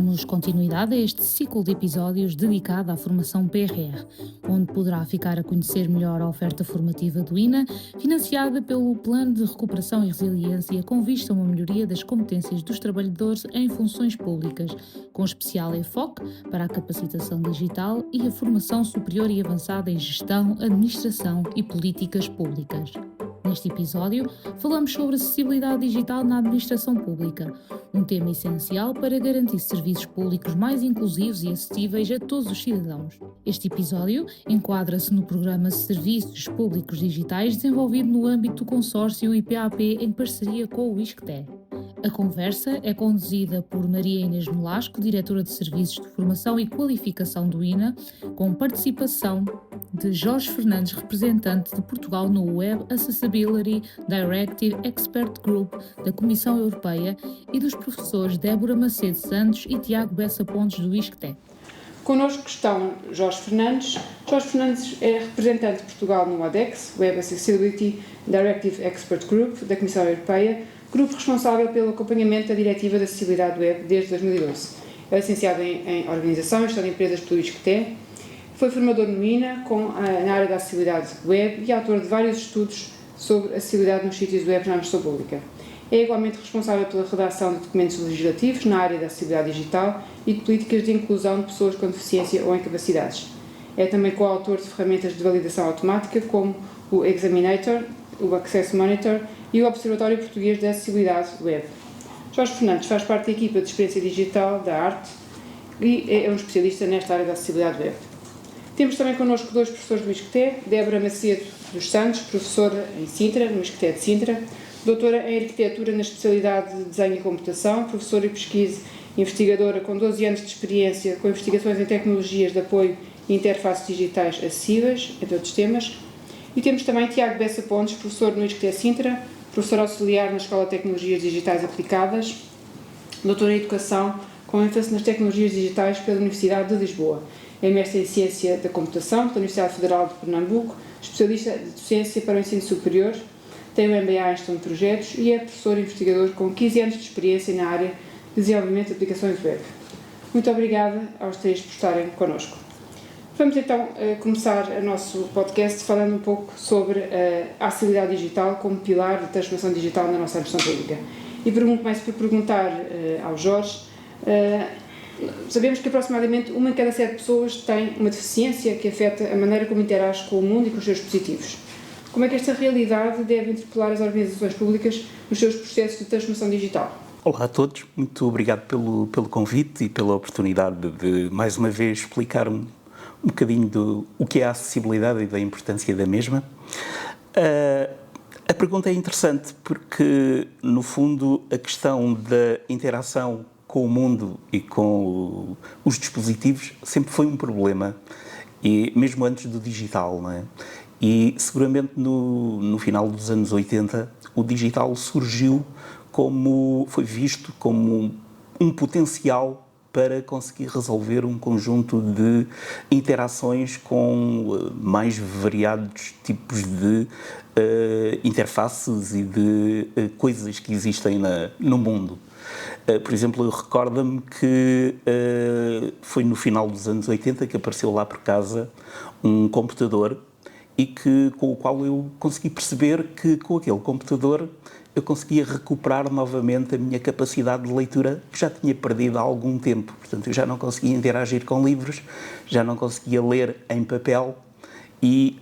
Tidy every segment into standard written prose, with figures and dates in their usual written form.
Damos continuidade a este ciclo de episódios dedicado à formação PRR, onde poderá ficar a conhecer melhor a oferta formativa do INA, financiada pelo Plano de Recuperação e Resiliência, com vista a uma melhoria das competências dos trabalhadores em funções públicas, com especial enfoque para a capacitação digital e a formação superior e avançada em gestão, administração e políticas públicas. Neste episódio, falamos sobre acessibilidade digital na administração pública, um tema essencial para garantir serviços públicos mais inclusivos e acessíveis a todos os cidadãos. Este episódio enquadra-se no programa Serviços Públicos Digitais desenvolvido no âmbito do consórcio IPAP em parceria com o ISCTE. A conversa é conduzida por Maria Inês Nolasco, diretora de Serviços de Formação e Qualificação do INA, com participação de Jorge Fernandes, representante de Portugal no Web Accessibility Directive Expert Group da Comissão Europeia, e dos professores Débora Macedo Santos e Tiago Bessa Pontes do ISCTE. Connosco estão Jorge Fernandes. Jorge Fernandes é representante de Portugal no WADEX, Web Accessibility Directive Expert Group da Comissão Europeia, grupo responsável pelo acompanhamento da Diretiva de Acessibilidade Web desde 2012. É licenciado em Organização e Gestão de Empresas pelo ISCTE, foi formador no INA na área da acessibilidade web e autor de vários estudos sobre acessibilidade nos sítios web na administração pública. É igualmente responsável pela redação de documentos legislativos na área da acessibilidade digital e de políticas de inclusão de pessoas com deficiência ou incapacidades. É também coautor de ferramentas de validação automática como o Examinator, o Access Monitor e o Observatório Português de Acessibilidade Web. Jorge Fernandes faz parte da equipa de experiência digital da ARTE e é um especialista nesta área da acessibilidade web. Temos também connosco dois professores do ISCTE, Débora Macedo dos Santos, professora em Sintra, no ISCTE de Sintra, doutora em Arquitetura na especialidade de Desenho e Computação, professora e pesquisa investigadora com 12 anos de experiência com investigações em tecnologias de apoio e interfaces digitais acessíveis, entre outros temas. E temos também Tiago Bessa Pontes, professor no ISCTE Sintra, professor auxiliar na Escola de Tecnologias Digitais Aplicadas, doutor em Educação com ênfase nas tecnologias digitais pela Universidade de Lisboa. É mestre em Ciência da Computação pela Universidade Federal de Pernambuco, especialista de docência para o ensino superior, tem o MBA em Gestão de Projetos e é professor e investigador com 15 anos de experiência na área de desenvolvimento de aplicações web. Muito obrigada aos três por estarem connosco. Vamos então começar o nosso podcast falando um pouco sobre a acessibilidade digital como pilar de transformação digital na nossa administração pública. E começo por perguntar ao Jorge, sabemos que aproximadamente 1 em cada 7 pessoas tem uma deficiência que afeta a maneira como interage com o mundo e com os seus dispositivos. Como é que esta realidade deve interpelar as organizações públicas nos seus processos de transformação digital? Olá a todos, muito obrigado pelo convite e pela oportunidade de mais uma vez explicar um bocadinho do que é a acessibilidade e da importância da mesma. A pergunta é interessante porque, no fundo, a questão da interação com o mundo e com os dispositivos sempre foi um problema, e mesmo antes do digital, não é? E seguramente no final dos anos 80 o digital surgiu foi visto como um potencial para conseguir resolver um conjunto de interações com mais variados tipos de interfaces e de coisas que existem no mundo. Por exemplo, eu recordo-me que foi no final dos anos 80 que apareceu lá por casa um computador e com o qual eu consegui perceber que com aquele computador eu conseguia recuperar novamente a minha capacidade de leitura que já tinha perdido há algum tempo. Portanto, eu já não conseguia interagir com livros, já não conseguia ler em papel e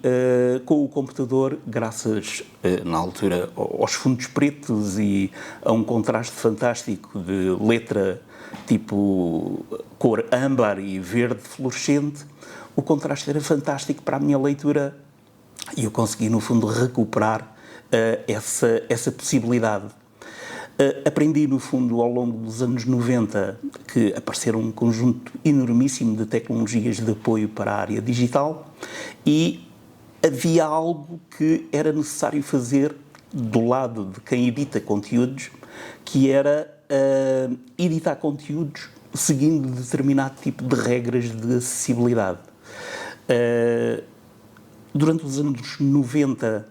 com o computador, graças na altura aos fundos pretos e a um contraste fantástico de letra tipo cor âmbar e verde fluorescente, o contraste era fantástico para a minha leitura e eu consegui, no fundo, recuperar essa possibilidade. Aprendi, no fundo, ao longo dos anos 90, que apareceram um conjunto enormíssimo de tecnologias de apoio para a área digital e havia algo que era necessário fazer do lado de quem edita conteúdos, que era editar conteúdos seguindo determinado tipo de regras de acessibilidade. Durante os anos 90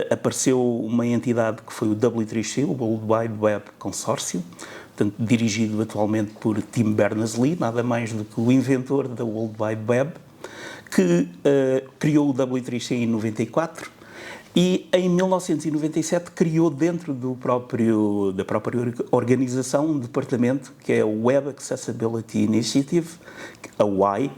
apareceu uma entidade que foi o W3C, o World Wide Web Consórcio, portanto, dirigido atualmente por Tim Berners-Lee, nada mais do que o inventor da World Wide Web, que criou o W3C em 94 e em 1997 criou dentro da própria organização um departamento que é o Web Accessibility Initiative, a WAI,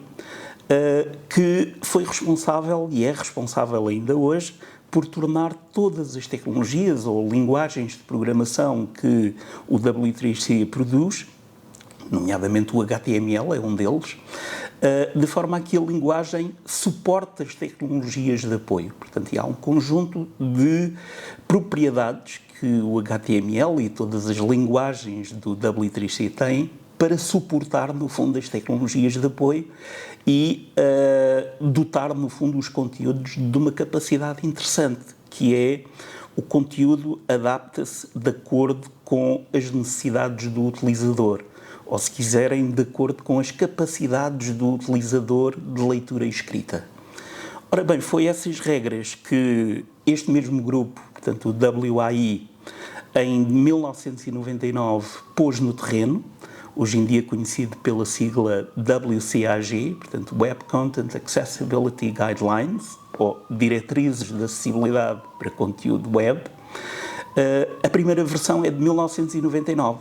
que foi responsável e é responsável ainda hoje por tornar todas as tecnologias ou linguagens de programação que o W3C produz, nomeadamente o HTML é um deles, de forma a que a linguagem suporte as tecnologias de apoio. Portanto, há um conjunto de propriedades que o HTML e todas as linguagens do W3C têm para suportar, no fundo, as tecnologias de apoio e dotar, no fundo, os conteúdos de uma capacidade interessante, que é o conteúdo adapta-se de acordo com as necessidades do utilizador, ou, se quiserem, de acordo com as capacidades do utilizador de leitura e escrita. Ora bem, foi essas regras que este mesmo grupo, portanto o WAI, em 1999 pôs no terreno, hoje em dia conhecido pela sigla WCAG, portanto Web Content Accessibility Guidelines, ou Diretrizes de Acessibilidade para Conteúdo Web. A primeira versão é de 1999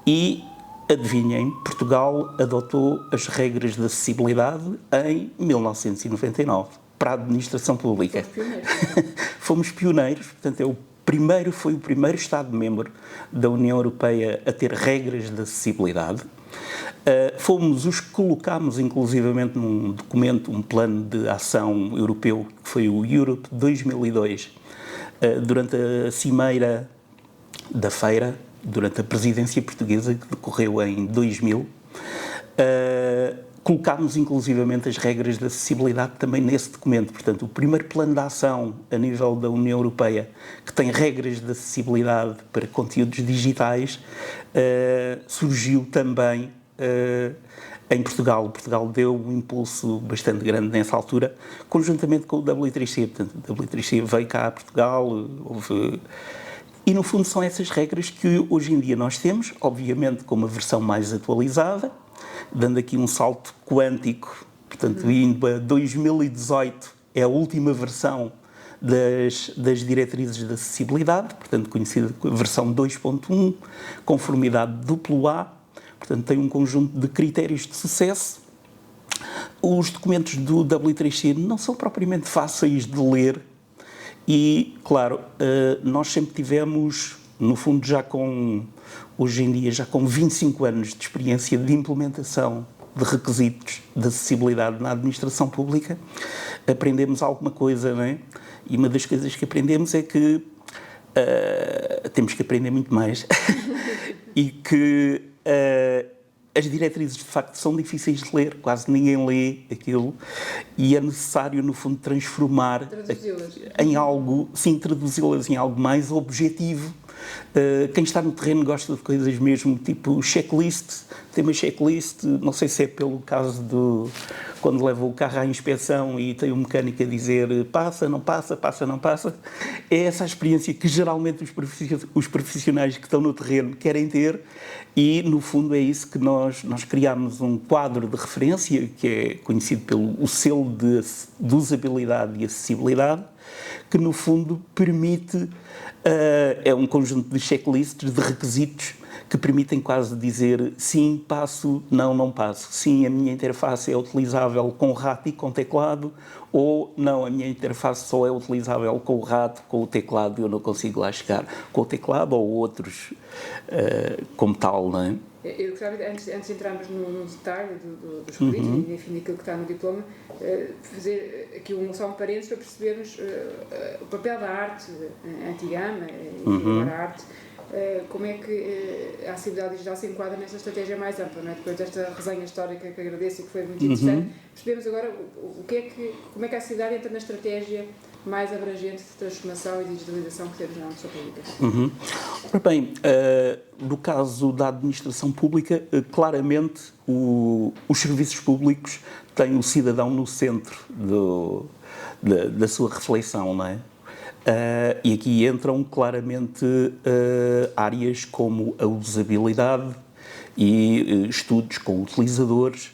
e, adivinhem, Portugal adotou as regras de acessibilidade em 1999 para a administração pública. Fomos pioneiros, portanto foi o primeiro Estado-membro da União Europeia a ter regras de acessibilidade. Fomos os que colocámos, inclusivamente, num documento, um plano de ação europeu, que foi o Europe 2002, durante a cimeira da feira, durante a presidência portuguesa, que decorreu em 2000, colocámos inclusivamente as regras de acessibilidade também nesse documento. Portanto, o primeiro plano de ação a nível da União Europeia que tem regras de acessibilidade para conteúdos digitais surgiu também em Portugal. Portugal deu um impulso bastante grande nessa altura, conjuntamente com o W3C. Portanto, o W3C veio cá a Portugal, e no fundo são essas regras que hoje em dia nós temos, obviamente com uma versão mais atualizada, dando aqui um salto quântico, portanto, indo a 2018, é a última versão das diretrizes de acessibilidade, portanto, conhecida como versão 2.1, conformidade AA, portanto, tem um conjunto de critérios de sucesso. Os documentos do W3C não são propriamente fáceis de ler e, claro, nós sempre tivemos, no fundo, hoje em dia, já com 25 anos de experiência de implementação de requisitos de acessibilidade na administração pública, aprendemos alguma coisa, não é? E uma das coisas que aprendemos é que temos que aprender muito mais e que as diretrizes, de facto, são difíceis de ler, quase ninguém lê aquilo e é necessário, no fundo, traduzi-las em algo, sim, traduzi-las em algo mais objetivo. Quem está no terreno gosta de coisas mesmo tipo checklist, tem uma checklist, não sei se é pelo caso de quando leva o carro à inspeção e tem um mecânico a dizer passa, não passa, passa, não passa. É essa a experiência que geralmente os profissionais que estão no terreno querem ter e, no fundo, é isso que nós criámos um quadro de referência que é conhecido pelo selo de usabilidade e acessibilidade, que, no fundo, permite, é um conjunto de checklists, de requisitos, que permitem quase dizer sim, passo, não, não passo. Sim, a minha interface é utilizável com o rato e com o teclado, ou não, a minha interface só é utilizável com o rato, com o teclado, e eu não consigo lá chegar com o teclado ou outros como tal, não é? Eu gostava, antes de entrarmos no detalhe dos requisitos e, enfim, daquilo que está no diploma, fazer aqui só um parênteses para percebermos o papel da arte anti-gama e agora a arte. Como é que a acessibilidade digital se enquadra nesta estratégia mais ampla, não é? Depois desta resenha histórica que agradeço e que foi muito interessante, percebemos agora como é que a acessibilidade entra na estratégia mais abrangente de transformação e digitalização que temos na nossa pública. Ora bem, no caso da administração pública, claramente os serviços públicos têm o cidadão no centro da sua reflexão, não é? E aqui entram claramente áreas como a usabilidade e estudos com utilizadores,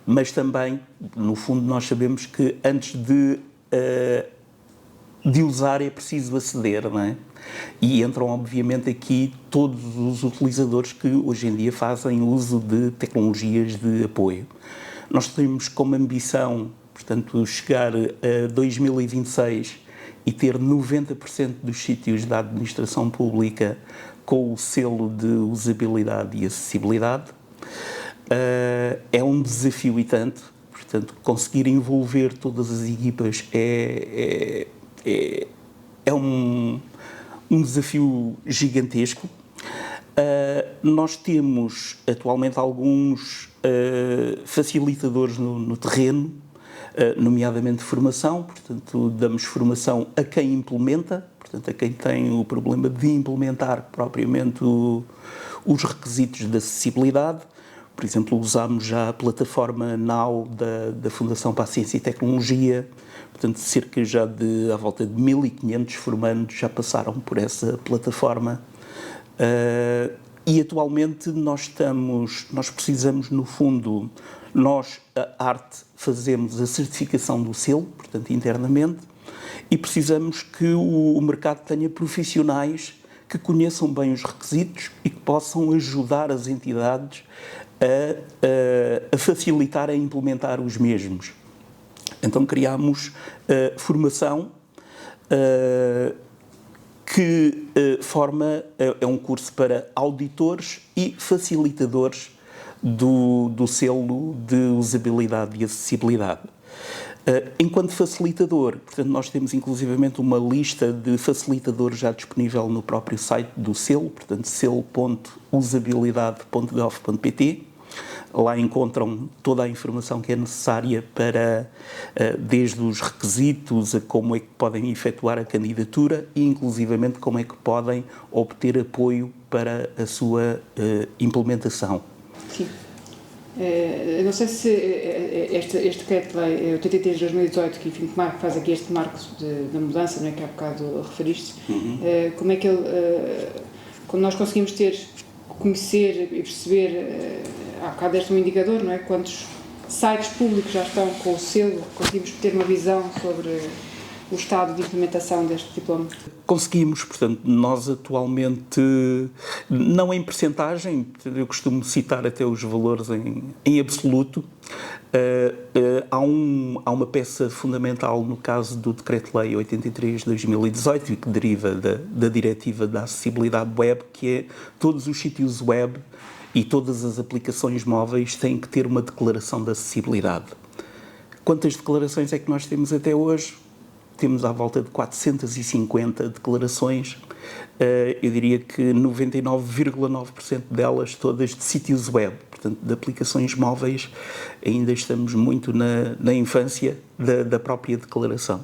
mas também, no fundo, nós sabemos que antes de usar é preciso aceder, não é? E entram, obviamente, aqui todos os utilizadores que hoje em dia fazem uso de tecnologias de apoio. Nós temos como ambição, portanto, chegar a 2026 e ter 90% dos sítios da administração pública com o selo de usabilidade e acessibilidade. É um desafio e tanto, portanto, conseguir envolver todas as equipas é um desafio gigantesco. Nós temos atualmente alguns facilitadores no terreno, nomeadamente formação, portanto, damos formação a quem implementa, portanto, a quem tem o problema de implementar propriamente os requisitos de acessibilidade. Por exemplo, usámos já a plataforma Now da Fundação para a Ciência e Tecnologia, portanto, cerca já à volta de 1.500 formandos já passaram por essa plataforma. E atualmente nós precisamos, no fundo, nós, a Arte, fazemos a certificação do selo, portanto, internamente, e precisamos que o mercado tenha profissionais que conheçam bem os requisitos e que possam ajudar as entidades a facilitar a implementar os mesmos. Então criámos formação que é um curso para auditores e facilitadores do selo de usabilidade e acessibilidade. Enquanto facilitador, portanto, nós temos inclusivamente uma lista de facilitadores já disponível no próprio site do selo, portanto, selo.usabilidade.gov.pt. Lá encontram toda a informação que é necessária para, desde os requisitos, a como é que podem efetuar a candidatura e, inclusivamente, como é que podem obter apoio para a sua implementação. Sim. Não sei se este decreto-lei 83 de 2018, que enfim, faz aqui este marco da mudança, não é, que há bocado referiste, como é que ele, quando nós conseguimos conhecer e perceber, há bocado deste um indicador, não é, quantos sites públicos já estão com o selo, conseguimos ter uma visão sobre o estado de implementação deste diploma? Conseguimos, portanto, nós atualmente, não em percentagem, eu costumo citar até os valores em absoluto, há uma peça fundamental no caso do Decreto-Lei 83 de 2018 e que deriva da Diretiva da Acessibilidade Web, que é todos os sítios web e todas as aplicações móveis têm que ter uma declaração de acessibilidade. Quantas declarações é que nós temos até hoje? Temos à volta de 450 declarações, eu diria que 99,9% delas todas de sítios web, portanto de aplicações móveis, ainda estamos muito na infância da própria declaração.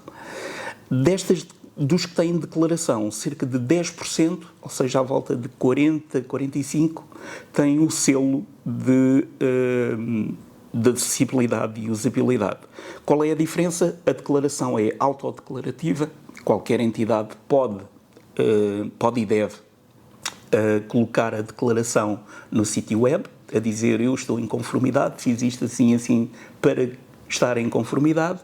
Dos que têm declaração, cerca de 10%, ou seja, à volta de 40, 45%, têm o selo de acessibilidade e usabilidade. Qual é a diferença? A declaração é autodeclarativa, qualquer entidade pode e deve colocar a declaração no sítio web, a dizer eu estou em conformidade, fiz isto assim assim para estar em conformidade.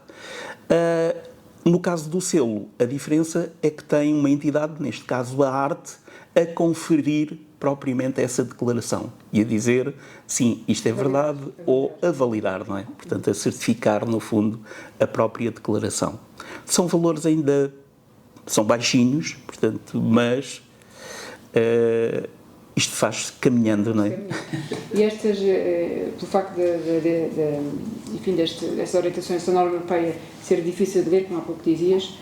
No caso do selo, a diferença é que tem uma entidade, neste caso a Arte, a conferir propriamente essa declaração e a dizer, sim, isto é verdade, ou a validar, não é? Portanto, a certificar, no fundo, a própria declaração. São valores ainda, são baixinhos, portanto, mas isto faz-se caminhando, não é? E estas, pelo facto enfim, desta orientação, esta norma europeia ser difícil de ler, como há pouco dizias,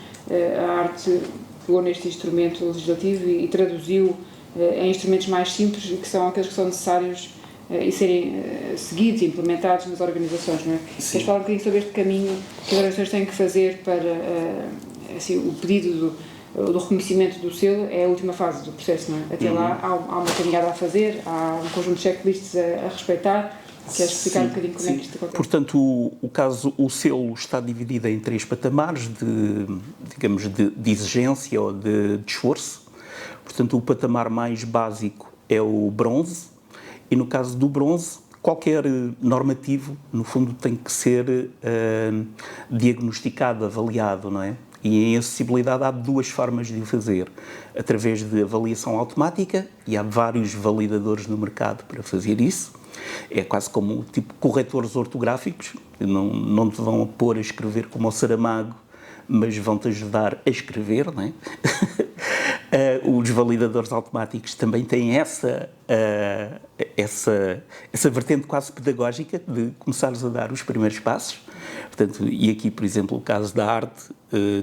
a Arte pegou neste instrumento legislativo e traduziu em instrumentos mais simples e que são aqueles que são necessários e serem seguidos e implementados nas organizações, não é? Queres falar um bocadinho sobre este caminho que as organizações têm que fazer para, assim, o pedido do reconhecimento do selo é a última fase do processo, não é? Até lá há uma caminhada a fazer, há um conjunto de checklists a respeitar, Queres explicar um bocadinho como é que isto acontece? Portanto, o selo está dividido em 3 patamares de exigência ou de esforço. Portanto, o patamar mais básico é o bronze, e no caso do bronze, qualquer normativo, no fundo, tem que ser diagnosticado, avaliado, não é? E em acessibilidade há 2 formas de o fazer, através de avaliação automática, e há vários validadores no mercado para fazer isso. É quase como tipo corretores ortográficos, não te vão pôr a escrever como ao Saramago, mas vão-te ajudar a escrever, não é? Os validadores automáticos também têm essa vertente quase pedagógica de começares a dar os primeiros passos. Portanto, e aqui, por exemplo, o caso da arte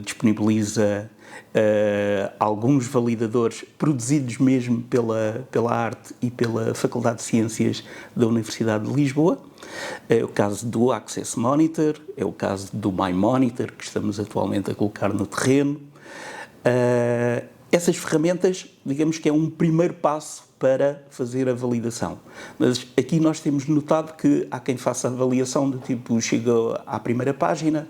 disponibiliza alguns validadores produzidos mesmo pela arte e pela Faculdade de Ciências da Universidade de Lisboa. É o caso do Access Monitor, é o caso do My Monitor, que estamos atualmente a colocar no terreno. Essas ferramentas, digamos que é um primeiro passo para fazer a validação. Mas aqui nós temos notado que há quem faça a avaliação do tipo, chega à primeira página,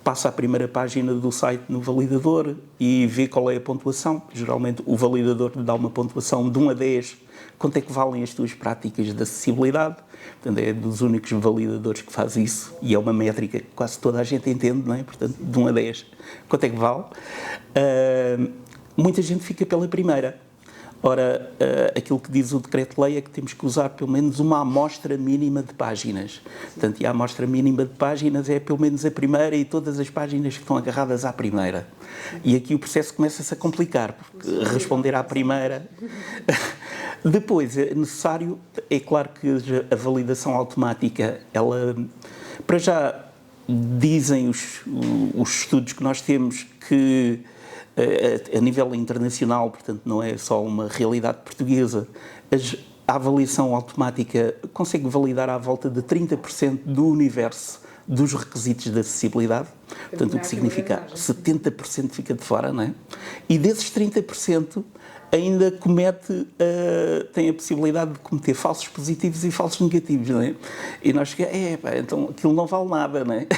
passa a primeira página do site no validador e vê qual é a pontuação. Geralmente o validador dá uma pontuação de 1 a 10. Quanto é que valem as tuas práticas de acessibilidade? Portanto, é dos únicos validadores que faz isso, e é uma métrica que quase toda a gente entende, não é? Portanto, de 1 a 10, quanto é que vale? Muita gente fica pela primeira. Ora, aquilo que diz o decreto-lei é que temos que usar pelo menos uma amostra mínima de páginas. Portanto, e a amostra mínima de páginas é pelo menos a primeira e todas as páginas que estão agarradas à primeira. E aqui o processo começa-se a complicar, porque responder à primeira... Depois, é necessário, é claro que a validação automática, ela, para já, dizem os estudos que nós temos que a nível internacional, portanto não é só uma realidade portuguesa, a avaliação automática consegue validar à volta de 30% do universo dos requisitos de acessibilidade, portanto o que significa 70% fica de fora, não é? E desses 30% ainda tem a possibilidade de cometer falsos positivos e falsos negativos, não é? E nós chegamos, então aquilo não vale nada, não é?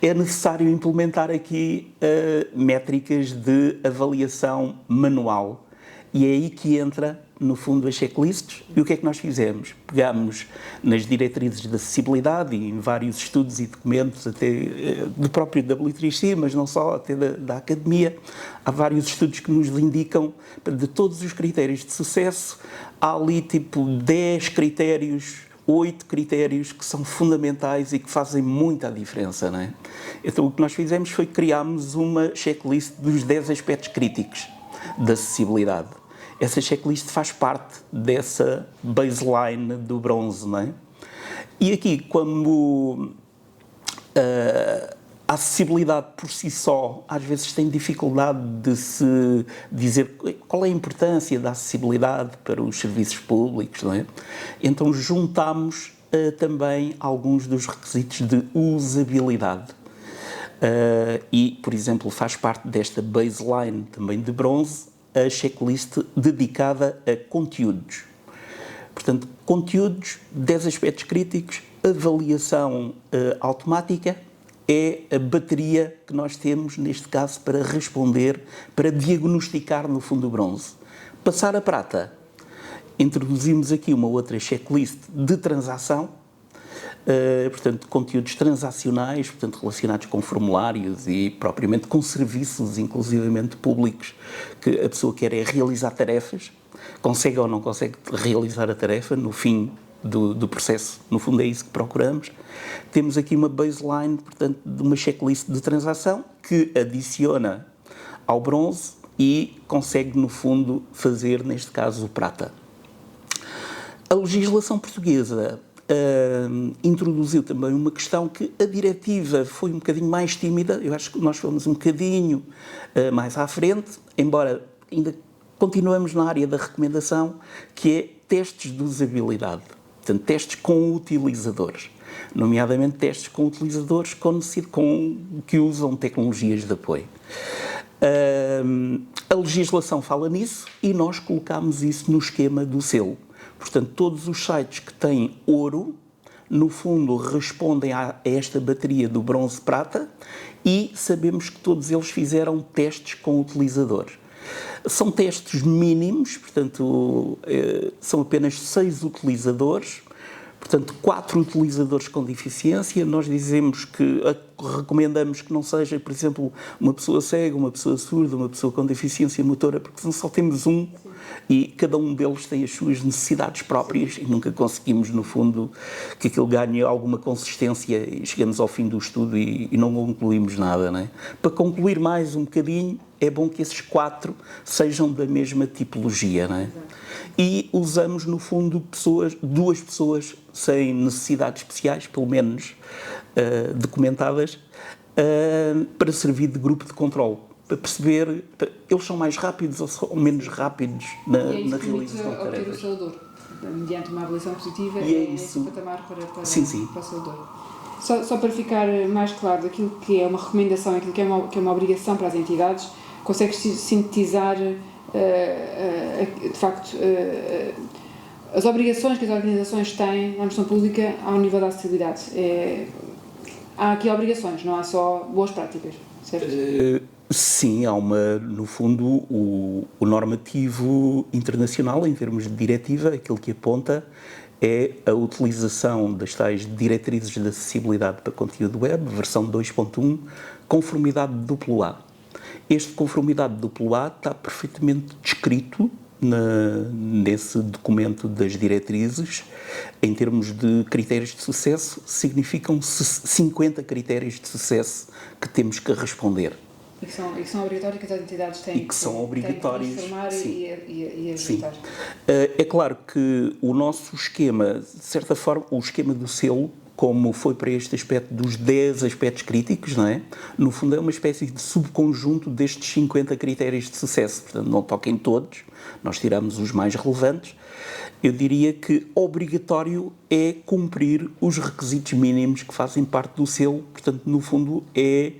É necessário implementar aqui métricas de avaliação manual. E é aí que entra, no fundo, as checklists. E o que é que nós fizemos? Pegámos nas diretrizes de acessibilidade e em vários estudos e documentos, até do próprio W3C, mas não só, até da academia, há vários estudos que nos indicam, de todos os critérios de sucesso, há ali tipo 10 critérios, 8 critérios que são fundamentais e que fazem muita diferença, não é? Então o que nós fizemos foi criarmos uma checklist dos 10 aspectos críticos da acessibilidade. Essa checklist faz parte dessa baseline do bronze, não é? E aqui, como a acessibilidade por si só, às vezes tem dificuldade de se dizer qual é a importância da acessibilidade para os serviços públicos, não é? Então juntámos também alguns dos requisitos de usabilidade. E, por exemplo, faz parte desta baseline também de bronze a checklist dedicada a conteúdos. Portanto, conteúdos, 10 aspectos críticos, avaliação automática é a bateria que nós temos, neste caso, para responder, para diagnosticar, no fundo, o bronze. Passar a prata, introduzimos aqui uma outra checklist de transação, portanto, conteúdos transacionais, portanto, relacionados com formulários e propriamente com serviços, inclusivamente públicos, que a pessoa quer é realizar tarefas, consegue ou não consegue realizar a tarefa no fim do processo, no fundo é isso que procuramos. Temos aqui uma baseline, portanto, de uma checklist de transação que adiciona ao bronze e consegue, no fundo, fazer, neste caso, o prata. A legislação portuguesa introduziu também uma questão que a diretiva foi um bocadinho mais tímida, eu acho que nós fomos um bocadinho mais à frente, embora ainda continuamos na área da recomendação, que é testes de usabilidade, portanto, testes com utilizadores, nomeadamente testes com utilizadores que usam tecnologias de apoio. A legislação fala nisso e nós colocámos isso no esquema do selo. Portanto, todos os sites que têm ouro no fundo, respondem a esta bateria do bronze-prata e sabemos que todos eles fizeram testes com utilizadores. São testes mínimos, portanto, são apenas 6 utilizadores, portanto, 4 utilizadores com deficiência. Nós dizemos que recomendamos que não seja, por exemplo, uma pessoa cega, uma pessoa surda, uma pessoa com deficiência motora, porque senão só temos um e cada um deles tem as suas necessidades próprias e nunca conseguimos, no fundo, que aquilo ganhe alguma consistência e chegamos ao fim do estudo e não concluímos nada, não é? Para concluir mais um bocadinho, é bom que esses 4 sejam da mesma tipologia, não é? E usamos, no fundo, duas pessoas sem necessidades especiais, pelo menos documentadas, para servir de grupo de controle, para perceber, eles são mais rápidos ou são menos rápidos na realização de tarefas. Obter o salador, mediante uma avaliação positiva, e é esse patamar para sim. o salador. Só para ficar mais claro daquilo que é uma recomendação, aquilo que é uma obrigação para as entidades, consegues sintetizar, de facto, as obrigações que as organizações têm na administração pública ao nível da acessibilidade. Há aqui obrigações, não há só boas práticas, certo? Sim, há no fundo, o normativo internacional, em termos de diretiva, aquilo que aponta é a utilização das tais diretrizes de acessibilidade para conteúdo web, versão 2.1, conformidade duplo A. Este conformidade duplo A está perfeitamente descrito nesse documento das diretrizes. Em termos de critérios de sucesso, significam 50 critérios de sucesso que temos que responder. E que são obrigatórios, que as entidades têm que transformar e ajustar. É claro que o nosso esquema, de certa forma, o esquema do selo, como foi para este aspecto dos 10 aspectos críticos, não é? No fundo é uma espécie de subconjunto destes 50 critérios de sucesso. Portanto, não toquem todos, nós tiramos os mais relevantes. Eu diria que obrigatório é cumprir os requisitos mínimos que fazem parte do selo. Portanto, no fundo, é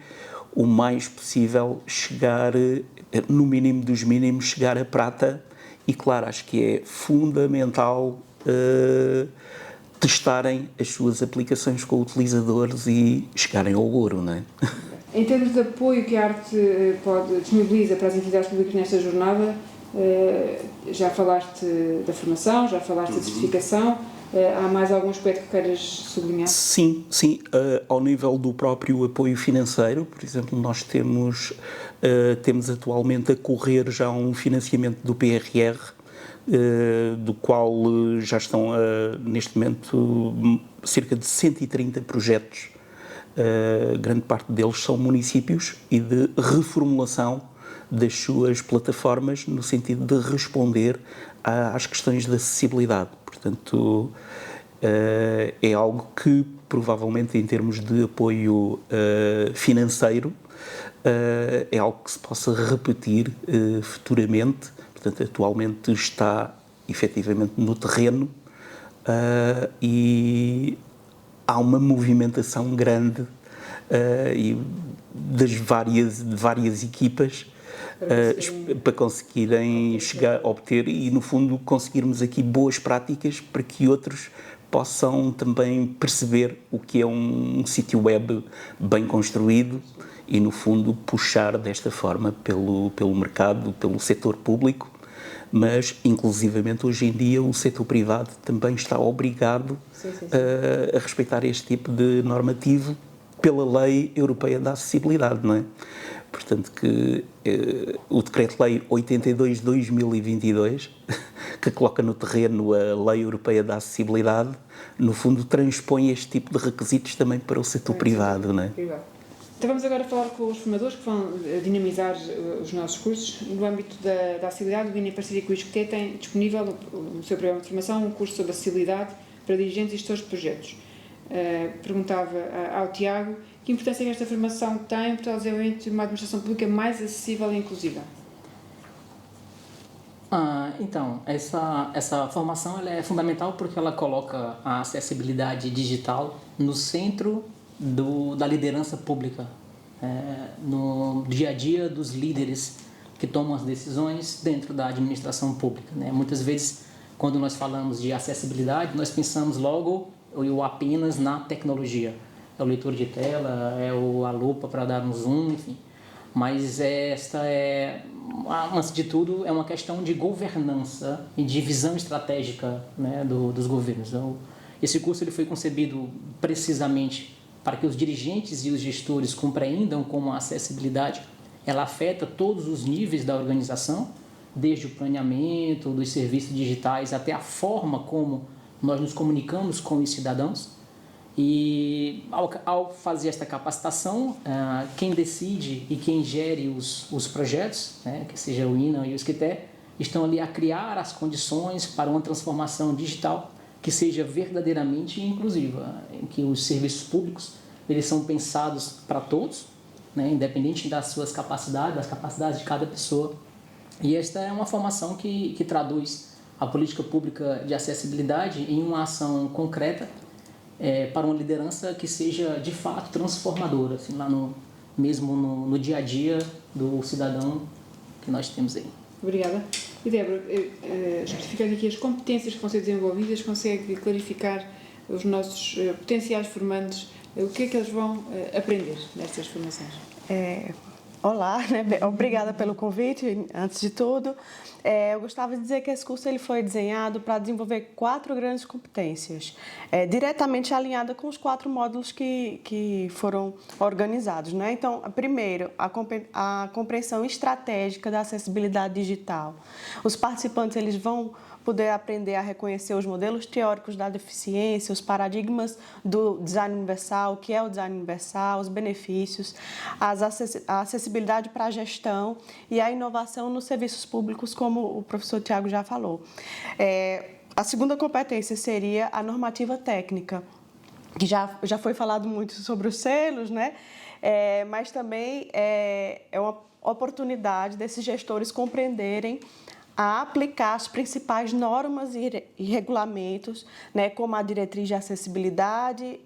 o mais possível chegar, no mínimo dos mínimos, chegar a prata. E, claro, acho que é fundamental testarem as suas aplicações com utilizadores e chegarem ao ouro, não é? Em termos de apoio que a Arte disponibiliza para as entidades públicas nesta jornada, já falaste da formação, já falaste da certificação. Há mais algum aspecto que queiras sublinhar? Sim. Ao nível do próprio apoio financeiro, por exemplo, nós temos atualmente a correr já um financiamento do PRR, do qual já estão, neste momento, cerca de 130 projetos. Grande parte deles são municípios e de reformulação das suas plataformas no sentido de responder às questões de acessibilidade. Portanto, é algo que provavelmente em termos de apoio financeiro é algo que se possa repetir futuramente. Portanto, atualmente está efetivamente no terreno e há uma movimentação grande e de várias equipas para conseguirem chegar a obter e, no fundo, conseguirmos aqui boas práticas para que outros possam também perceber o que é um sítio web bem construído e, no fundo, puxar desta forma pelo mercado, pelo setor público, mas, inclusivamente, hoje em dia, o setor privado também está obrigado a respeitar este tipo de normativo pela Lei Europeia da Acessibilidade, não é? Portanto, que o Decreto-Lei 82/2022, que coloca no terreno a Lei Europeia da Acessibilidade, no fundo transpõe este tipo de requisitos também para o setor privado, não é? Então vamos agora falar com os formadores que vão dinamizar os nossos cursos. No âmbito da acessibilidade, o INE, em parceria com o ISCTE, tem disponível no seu programa de formação um curso sobre acessibilidade para dirigentes e gestores de projetos. Perguntava ao Tiago que importância que esta formação tem para o desenvolvimento de uma administração pública mais acessível e inclusiva. Então, essa formação ela é fundamental porque ela coloca a acessibilidade digital no centro da liderança pública, no dia a dia dos líderes que tomam as decisões dentro da administração pública, né? Muitas vezes, quando nós falamos de acessibilidade, nós pensamos logo ou apenas na tecnologia. É o leitor de tela, é a lupa para dar um zoom, enfim. Mas esta é, antes de tudo, é uma questão de governança e de visão estratégica, né, dos governos. Então, esse curso ele foi concebido precisamente para que os dirigentes e os gestores compreendam como a acessibilidade ela afeta todos os níveis da organização, desde o planeamento, dos serviços digitais, até a forma como nós nos comunicamos com os cidadãos. E ao fazer esta capacitação, quem decide e quem gere os projetos, né, que seja o INA e o SCTE, estão ali a criar as condições para uma transformação digital que seja verdadeiramente inclusiva, em que os serviços públicos eles são pensados para todos, né, independente das suas capacidades, das capacidades de cada pessoa. E esta é uma formação que traduz a política pública de acessibilidade em uma ação concreta para uma liderança que seja de fato transformadora, assim, lá mesmo no dia a dia do cidadão que nós temos aí. Obrigada. E Débora, especificando aqui as competências que vão ser desenvolvidas, consegue clarificar os nossos potenciais formandos, o que é que eles vão aprender nestas formações? Olá, né? Obrigada pelo convite, antes de tudo. Eu gostava de dizer que esse curso ele foi desenhado para desenvolver 4 grandes competências, diretamente alinhada com os 4 módulos que foram organizados, né? Então, primeiro, a compreensão estratégica da acessibilidade digital. Os participantes eles vão poder aprender a reconhecer os modelos teóricos da deficiência, os paradigmas do design universal, o que é o design universal, os benefícios, a acessibilidade para a gestão e a inovação nos serviços públicos, como o professor Tiago já falou. A segunda competência seria a normativa técnica, que já foi falado muito sobre os selos, né? Mas também é uma oportunidade desses gestores compreenderem a aplicar as principais normas e regulamentos, né, como a Diretriz de Acessibilidade,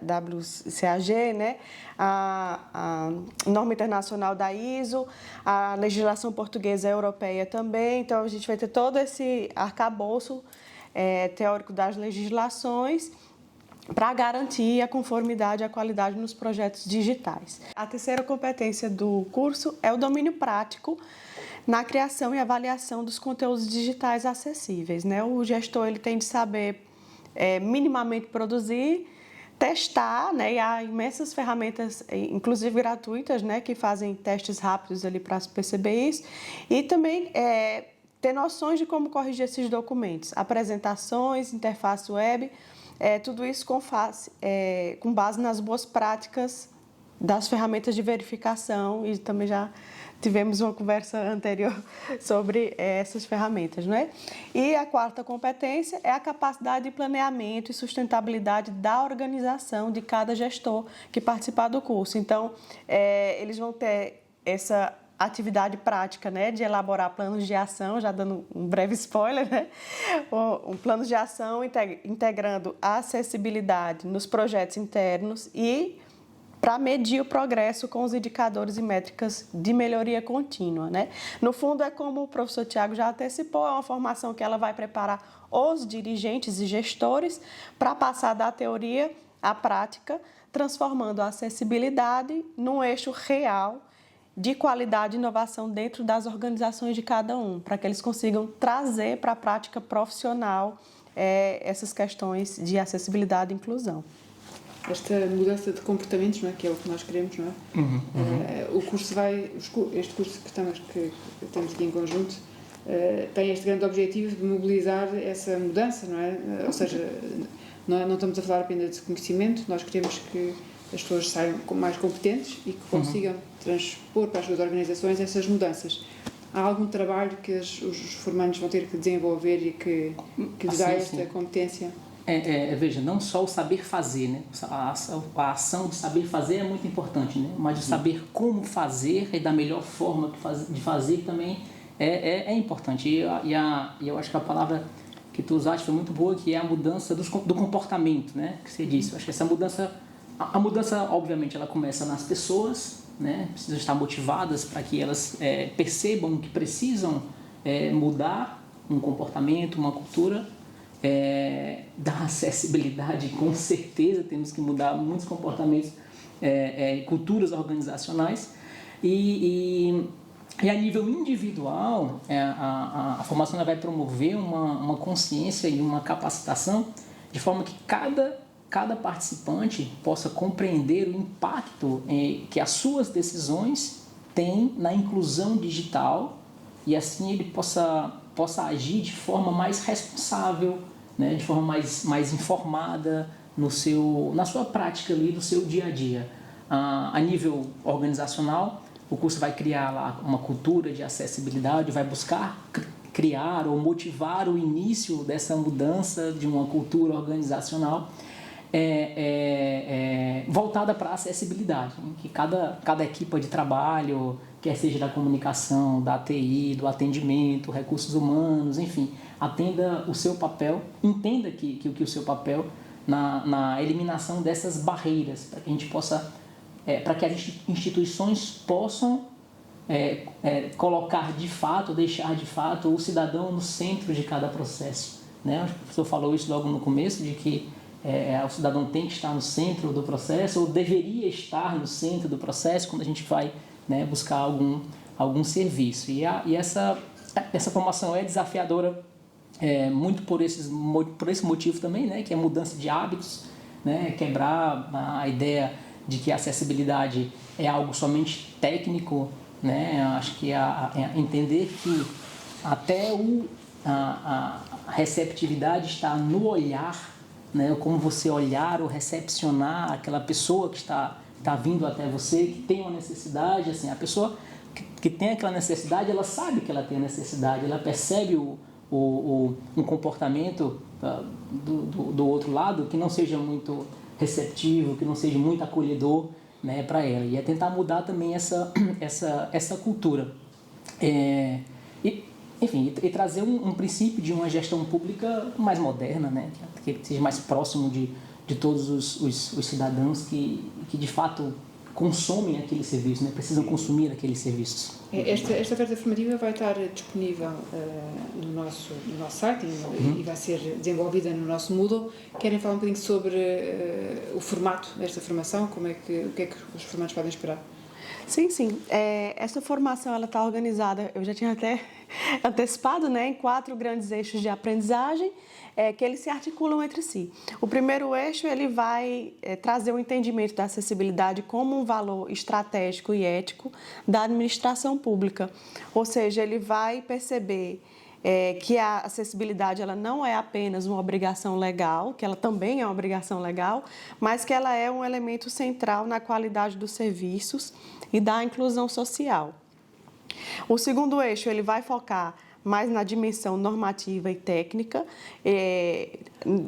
a WCAG, né, a norma internacional da ISO, a legislação portuguesa e europeia também. Então, a gente vai ter todo esse arcabouço teórico das legislações para garantir a conformidade e a qualidade nos projetos digitais. A terceira competência do curso é o domínio prático na criação e avaliação dos conteúdos digitais acessíveis, né? O gestor ele tem de saber minimamente produzir, testar, né? E há imensas ferramentas, inclusive gratuitas, né? Que fazem testes rápidos ali para perceber isso. E também ter noções de como corrigir esses documentos, apresentações, interface web, tudo isso com base nas boas práticas das ferramentas de verificação, e também já tivemos uma conversa anterior sobre essas ferramentas, né? E a quarta competência é a capacidade de planeamento e sustentabilidade da organização de cada gestor que participar do curso. Então, eles vão ter essa atividade prática, né, de elaborar planos de ação, já dando um breve spoiler, né? Um plano de ação integrando a acessibilidade nos projetos internos e para medir o progresso com os indicadores e métricas de melhoria contínua, né? No fundo, é como o professor Tiago já antecipou, é uma formação que ela vai preparar os dirigentes e gestores para passar da teoria à prática, transformando a acessibilidade num eixo real de qualidade e inovação dentro das organizações de cada um, para que eles consigam trazer para a prática profissional essas questões de acessibilidade e inclusão. Esta mudança de comportamentos, não é? Que é o que nós queremos, não é? O curso este curso que temos aqui em conjunto tem este grande objetivo de mobilizar essa mudança, não é? Ou seja, não estamos a falar apenas de conhecimento, nós queremos que as pessoas saiam mais competentes e que consigam transpor para as suas organizações essas mudanças. Há algum trabalho que os formandos vão ter que desenvolver e que lhes dá esta competência? Veja, não só o saber fazer, né? A ação de saber fazer é muito importante, né? Mas o saber como fazer e da melhor forma de fazer também é importante. E eu acho que a palavra que tu usaste foi muito boa, que é a mudança do comportamento, né? Que você disse. Eu acho que essa mudança, a mudança, obviamente, ela começa nas pessoas, né? Precisam estar motivadas para que elas percebam que precisam mudar um comportamento, uma cultura. da acessibilidade, com certeza temos que mudar muitos comportamentos, culturas organizacionais e a nível individual, a formação vai promover uma consciência e uma capacitação de forma que cada participante possa compreender o impacto que as suas decisões têm na inclusão digital e assim ele possa agir de forma mais responsável, né, de forma mais informada na sua prática ali, do seu dia a dia. A nível organizacional, o curso vai criar lá uma cultura de acessibilidade, vai buscar criar ou motivar o início dessa mudança de uma cultura organizacional voltada para a acessibilidade, em que cada equipe de trabalho, quer seja da comunicação, da TI, do atendimento, recursos humanos, enfim, atenda o seu papel, entenda que o seu papel na eliminação dessas barreiras, para que a gente possa, para que as instituições possam colocar de fato, deixar de fato o cidadão no centro de cada processo, né? O professor falou isso logo no começo, de que o cidadão tem que estar no centro do processo, ou deveria estar no centro do processo quando a gente vai, né, buscar algum serviço. E essa formação é desafiadora, muito por esse motivo também, né, que é mudança de hábitos, né, quebrar a ideia de que a acessibilidade é algo somente técnico, né. Acho que entender que até a receptividade está no olhar, né, como você olhar ou recepcionar aquela pessoa que está vindo até você, que tem uma necessidade. Assim, a pessoa que tem aquela necessidade, ela sabe que ela tem a necessidade, ela percebe um comportamento do outro lado que não seja muito receptivo, que não seja muito acolhedor, né, para ela. E é tentar mudar também essa cultura. Enfim, e trazer um princípio de uma gestão pública mais moderna, né, que seja mais próximo de todos os cidadãos que de fato consomem aquele serviço, né, precisam consumir aqueles serviços. Esta oferta formativa vai estar disponível no nosso site e vai ser desenvolvida no nosso Moodle. Querem falar um bocadinho sobre o formato desta formação? O que é que os formandos podem esperar? Sim. Essa formação ela está organizada, eu já tinha até antecipado, né, em 4 grandes eixos de aprendizagem que eles se articulam entre si. O primeiro eixo ele vai trazer o entendimento da acessibilidade como um valor estratégico e ético da administração pública, ou seja, ele vai perceber que a acessibilidade ela não é apenas uma obrigação legal, que ela também é uma obrigação legal, mas que ela é um elemento central na qualidade dos serviços e da inclusão social. O segundo eixo ele vai focar mais na dimensão normativa e técnica,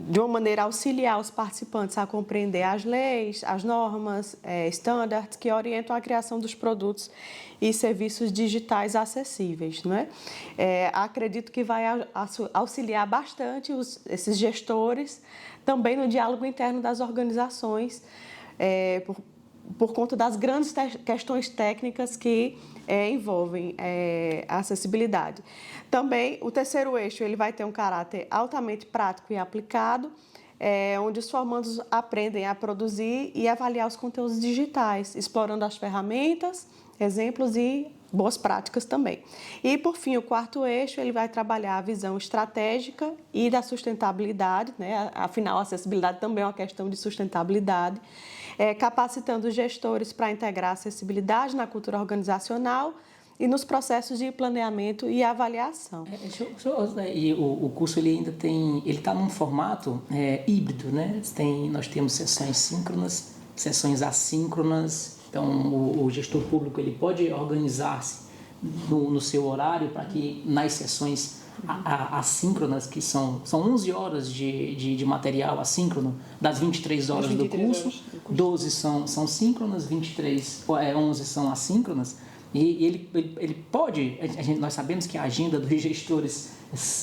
de uma maneira a auxiliar os participantes a compreender as leis, as normas, standards que orientam a criação dos produtos e serviços digitais acessíveis, né? Acredito que vai auxiliar bastante esses gestores também no diálogo interno das organizações, por conta das grandes questões técnicas que envolvem a acessibilidade. Também, o terceiro eixo ele vai ter um caráter altamente prático e aplicado, onde os formandos aprendem a produzir e avaliar os conteúdos digitais, explorando as ferramentas, exemplos e boas práticas também. E, por fim, o quarto eixo ele vai trabalhar a visão estratégica e da sustentabilidade, né? Afinal, a acessibilidade também é uma questão de sustentabilidade, capacitando os gestores para integrar a acessibilidade na cultura organizacional e nos processos de planeamento e avaliação. E o curso ele ainda está num formato híbrido, né? Nós temos sessões síncronas, sessões assíncronas. Então, o gestor público ele pode organizar-se no seu horário para que nas sessões assíncronas, que são 11 horas de material assíncrono, das 23 horas do curso, 12 são síncronas, 11 são assíncronas, e ele pode, nós sabemos que a agenda dos gestores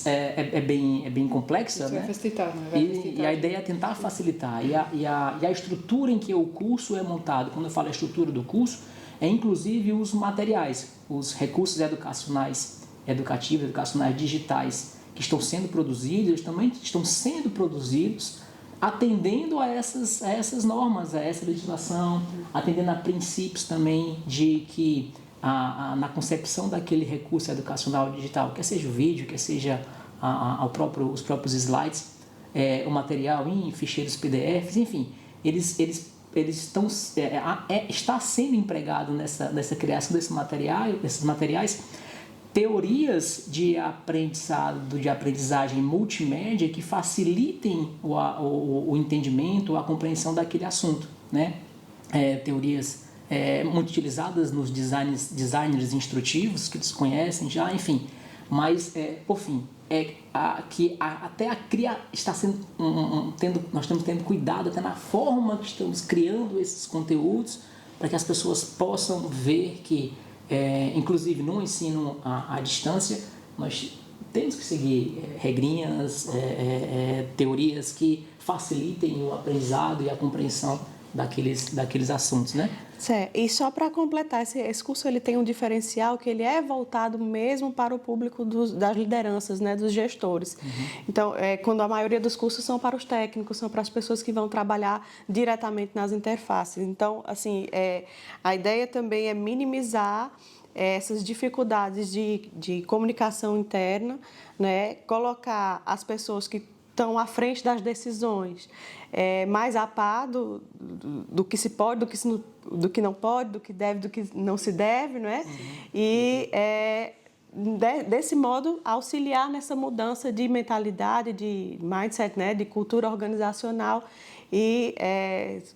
é bem complexa, isso, né? Vai facilitar, né? E a ideia é tentar facilitar, e a estrutura em que o curso é montado, quando eu falo a estrutura do curso, é inclusive os materiais, os recursos educacionais digitais que estão sendo produzidos, eles também estão sendo produzidos atendendo a essas normas, a essa legislação, atendendo a princípios também de que na concepção daquele recurso educacional digital, quer seja o vídeo, quer seja os próprios slides, o material em ficheiros PDFs, enfim, eles estão está sendo empregado nessa criação desses materiais teorias de aprendizagem multimédia que facilitem o entendimento, a compreensão daquele assunto, né? Teorias muito utilizadas nos designers instrutivos, que eles conhecem já, enfim. Mas, por fim, está sendo nós estamos tendo cuidado até na forma que estamos criando esses conteúdos, para que as pessoas possam ver que, inclusive no ensino à distância, nós temos que seguir regrinhas, teorias que facilitem o aprendizado e a compreensão daqueles assuntos, né? Certo. E só para completar, esse curso ele tem um diferencial que ele é voltado mesmo para o público das lideranças, né, dos gestores. Então, quando a maioria dos cursos são para os técnicos, são para as pessoas que vão trabalhar diretamente nas interfaces. Então, assim, a ideia também é minimizar essas dificuldades de comunicação interna, né, colocar as pessoas que estão à frente das decisões, mais a par do que se pode, do que não pode, do que deve, do que não se deve, não é? E, desse modo, auxiliar nessa mudança de mentalidade, de mindset, né? De cultura organizacional. E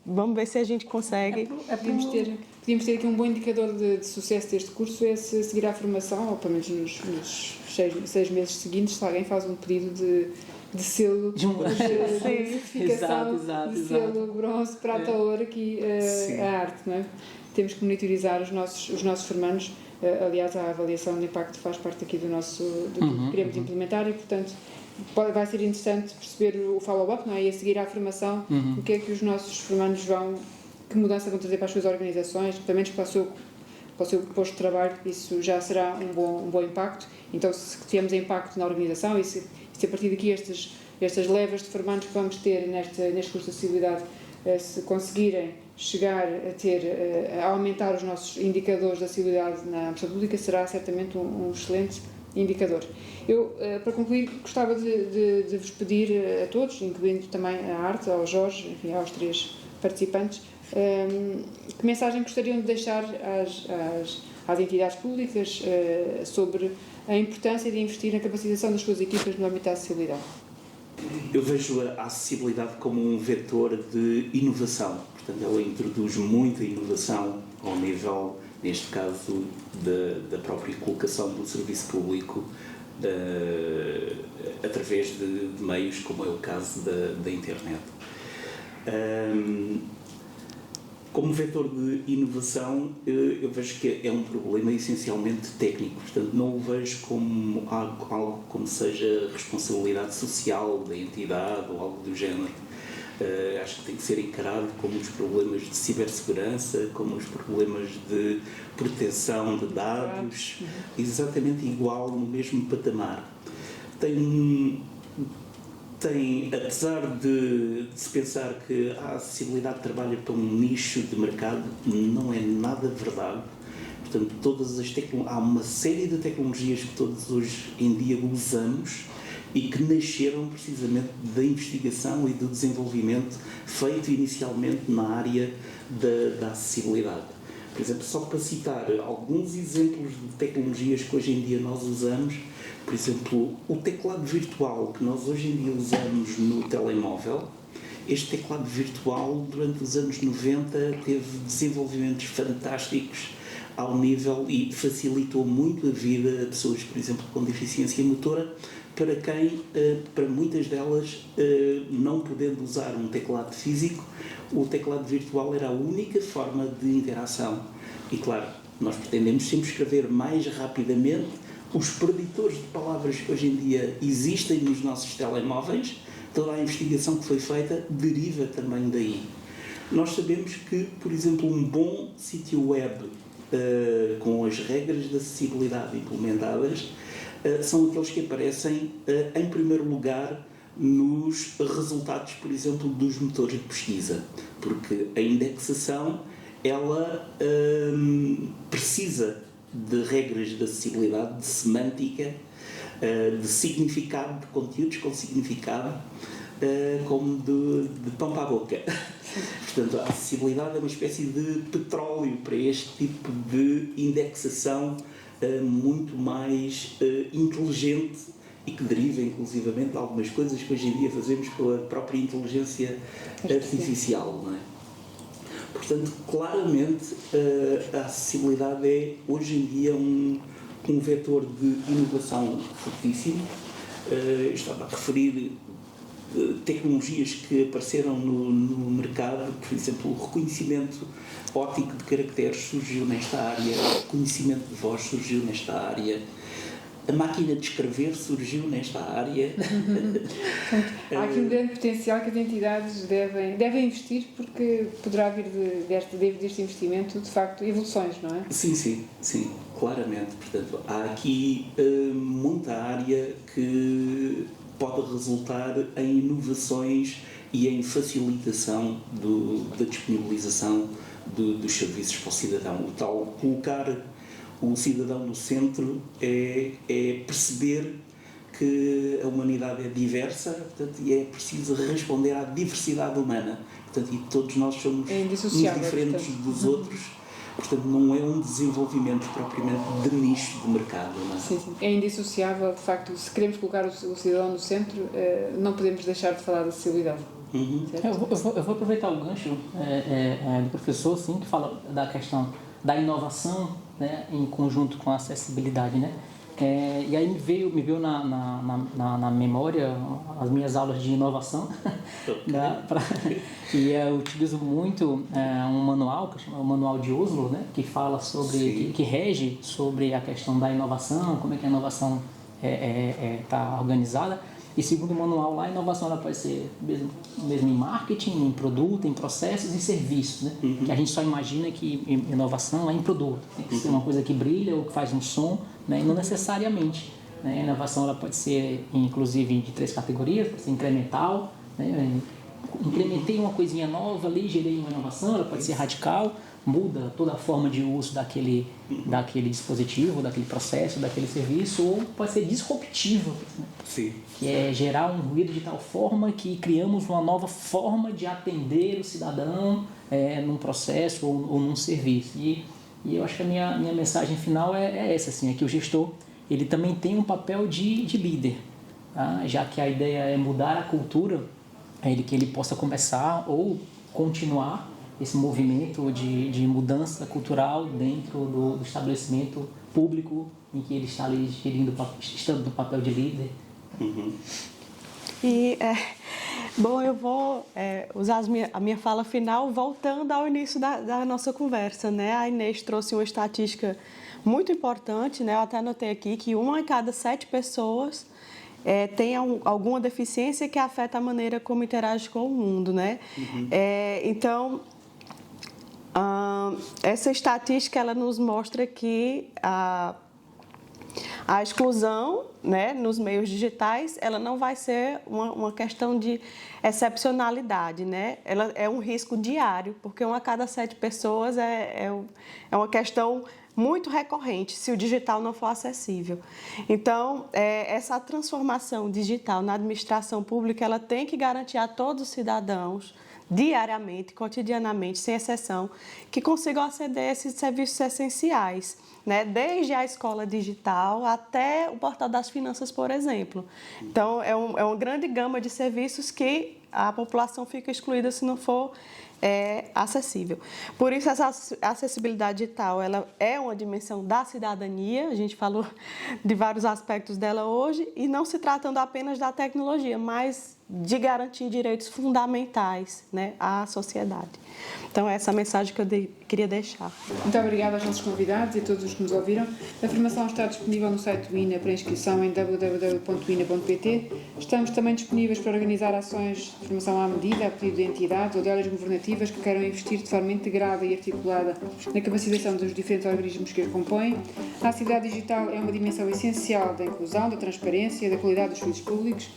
vamos ver se a gente consegue. Podíamos ter aqui um bom indicador de sucesso deste curso, é se seguir à formação, ou pelo menos nos 6 meses seguintes, se alguém faz um pedido de selo de certificação, de selo bronze, prata, ouro, aqui a arte, não é? Temos que monitorizar os nossos formandos. Aliás, a avaliação de impacto faz parte aqui do que queremos implementar e, portanto, vai ser interessante perceber o follow-up, não é? E a seguir à formação, o que é que os nossos formandos que mudança vão trazer para as suas organizações, pelo menos para o seu posto de trabalho. Isso já será um bom impacto. Então, se tivermos impacto na organização e se a partir daqui estas levas de formandos que vamos ter neste curso de acessibilidade, se conseguirem chegar a aumentar os nossos indicadores de acessibilidade na administração pública, será certamente um excelente indicador. Eu, para concluir, gostava de vos pedir a todos, incluindo também a Arte, ao Jorge, enfim, aos 3 participantes, que mensagem gostariam de deixar às entidades públicas sobre a importância de investir na capacitação das suas equipas no âmbito da acessibilidade? Eu vejo a acessibilidade como um vetor de inovação. Portanto, ela introduz muita inovação ao nível, neste caso, da própria colocação do serviço público através de meios como é o caso da internet. Como vetor de inovação, eu vejo que é um problema essencialmente técnico, portanto não o vejo como algo como seja responsabilidade social da entidade ou algo do género. Acho que tem que ser encarado como os problemas de cibersegurança, como os problemas de proteção de dados, exatamente igual, no mesmo patamar. Apesar de se pensar que a acessibilidade trabalha para um nicho de mercado, não é nada verdade. Portanto, há uma série de tecnologias que todos hoje em dia usamos e que nasceram precisamente da investigação e do desenvolvimento feito inicialmente na área da acessibilidade. Por exemplo, só para citar alguns exemplos de tecnologias que hoje em dia nós usamos, por exemplo, o teclado virtual que nós hoje em dia usamos no telemóvel, este teclado virtual durante os anos 90 teve desenvolvimentos fantásticos ao nível e facilitou muito a vida a pessoas, por exemplo, com deficiência motora, para muitas delas, não podendo usar um teclado físico, o teclado virtual era a única forma de interação. E claro, nós pretendemos sempre escrever mais rapidamente. Os preditores de palavras que hoje em dia existem nos nossos telemóveis, toda a investigação que foi feita deriva também daí. Nós sabemos que, por exemplo, um bom sítio web com as regras de acessibilidade implementadas são aqueles que aparecem em primeiro lugar nos resultados, por exemplo, dos motores de pesquisa, porque a indexação ela precisa de regras de acessibilidade, de semântica, de significado, de conteúdos com significado, como de pão para a boca. Portanto, a acessibilidade é uma espécie de petróleo para este tipo de indexação muito mais inteligente e que deriva inclusivamente de algumas coisas que hoje em dia fazemos com a própria inteligência artificial, não é? Portanto, claramente a acessibilidade é hoje em dia um vetor de inovação fortíssimo. Estava a referir tecnologias que apareceram no mercado, por exemplo, o reconhecimento óptico de caracteres surgiu nesta área, o reconhecimento de voz surgiu nesta área, a máquina de escrever surgiu nesta área. Há aqui um grande potencial que as entidades devem investir, porque poderá vir deste investimento, de facto, evoluções, não é? Sim, claramente. Portanto, há aqui muita área que pode resultar em inovações e em facilitação da disponibilização dos serviços para o cidadão. O tal colocar o cidadão no centro é perceber que a humanidade é diversa, portanto, e é preciso responder à diversidade humana. Portanto, e todos nós somos uns diferentes dos outros. Portanto, não é um desenvolvimento propriamente de nicho de mercado. Não é? Sim. É indissociável, de facto, se queremos colocar o cidadão no centro, não podemos deixar de falar da acessibilidade. Eu vou aproveitar o gancho do professor, sim, que fala da questão da inovação, né, em conjunto com a acessibilidade, né? E aí me veio na memória as minhas aulas de inovação. E eu utilizo muito um manual, que chama o Manual de Oslo, né, que fala sobre, que rege sobre a questão da inovação, como é que a inovação está organizada. E segundo o manual lá, a inovação ela pode ser mesmo em marketing, em produto, em processos e serviços, né? Que a gente só imagina que inovação é em produto, tem que ser uma coisa que brilha ou que faz um som, né? E não necessariamente, né? A inovação ela pode ser inclusive de 3 categorias, pode ser incremental, né? Incrementei uma coisinha nova ali, gerei uma inovação, ela pode ser radical, muda toda a forma de uso daquele dispositivo, daquele processo, daquele serviço, ou pode ser disruptivo, né? Sim. Que é gerar um ruído de tal forma que criamos uma nova forma de atender o cidadão num processo ou num serviço. E eu acho que a minha mensagem final é essa, assim, é que o gestor ele também tem um papel de líder, tá? Já que a ideia é mudar a cultura, que ele possa começar ou continuar esse movimento de mudança cultural dentro do estabelecimento público em que ele está ali estando no papel de líder. E, bom, eu vou usar a minha fala final voltando ao início da nossa conversa, né? A Inês trouxe uma estatística muito importante, né? Eu até anotei aqui que 1 em cada 7 pessoas tem alguma deficiência que afeta a maneira como interage com o mundo, né? Então, essa estatística ela nos mostra que a exclusão, né, nos meios digitais, ela não vai ser uma questão de excepcionalidade, né? Ela é um risco diário, porque 1 a cada 7 pessoas é uma questão muito recorrente, se o digital não for acessível. Então, essa transformação digital na administração pública, ela tem que garantir a todos os cidadãos, diariamente, cotidianamente, sem exceção, que consigam aceder a esses serviços essenciais, né? Desde a escola digital até o portal das finanças, por exemplo. Então, é uma grande gama de serviços que a população fica excluída se não for acessível. Por isso, essa acessibilidade digital ela é uma dimensão da cidadania, a gente falou de vários aspectos dela hoje, e não se tratando apenas da tecnologia, mas de garantir direitos fundamentais, né, à sociedade. Então, essa é a mensagem que eu queria deixar. Muito obrigada aos nossos convidados e a todos os que nos ouviram. A formação está disponível no site do INA para inscrição em www.ina.pt. Estamos também disponíveis para organizar ações de formação à medida, a pedido de entidades ou de áreas governativas que queiram investir de forma integrada e articulada na capacitação dos diferentes organismos que a compõem. A atividade digital é uma dimensão essencial da inclusão, da transparência e da qualidade dos serviços públicos.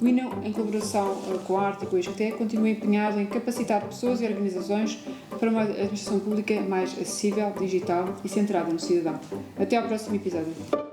O INA, em colaboração com a ARTE e com a ISCTE, continua empenhado em capacitar pessoas e organizações para uma administração pública mais acessível, digital e centrada no cidadão. Até ao próximo episódio.